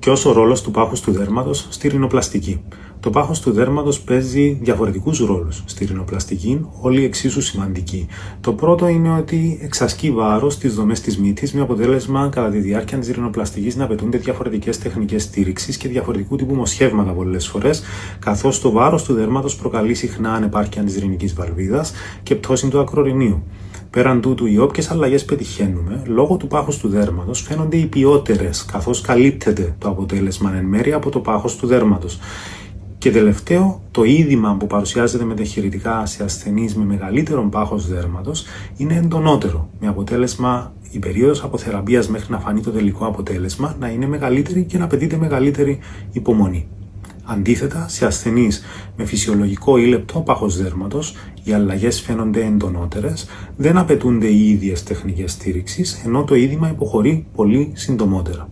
Ποιος ο ρόλος του πάχους του δέρματος στη ρινοπλαστική? Το πάχος του δέρματος παίζει διαφορετικούς ρόλους στη ρινοπλαστική, όλοι εξίσου σημαντικοί. Το πρώτο είναι ότι εξασκεί βάρος στις δομές της μύτης, με αποτέλεσμα κατά τη διάρκεια της ρινοπλαστικής να απαιτούνται διαφορετικές τεχνικές στήριξης και διαφορετικού τύπου μοσχεύματα πολλές φορές, καθώς το βάρος του δέρματος προκαλεί συχνά ανεπάρκεια της ρινικής βαλβίδας και πτώση του ακρορρινίου. Πέραν τούτου, οι όποιες αλλαγές πετυχαίνουμε, λόγω του πάχους του δέρματος φαίνονται υπιότερες, καθώς καλύπτεται το αποτέλεσμα εν μέρει από το πάχος του δέρματος. Και τελευταίο, το είδημα που παρουσιάζεται μεταχειρητικά σε ασθενείς με μεγαλύτερο πάχος δέρματος είναι εντονότερο, με αποτέλεσμα η περίοδος αποθεραπείας μέχρι να φανεί το τελικό αποτέλεσμα να είναι μεγαλύτερη και να απαιτείται μεγαλύτερη υπομονή. Αντίθετα, σε ασθενείς με φυσιολογικό ή λεπτό πάχος δέρματος, οι αλλαγές φαίνονται εντονότερες, δεν απαιτούνται οι ίδιες τεχνικές στήριξης, ενώ το είδημα υποχωρεί πολύ συντομότερα.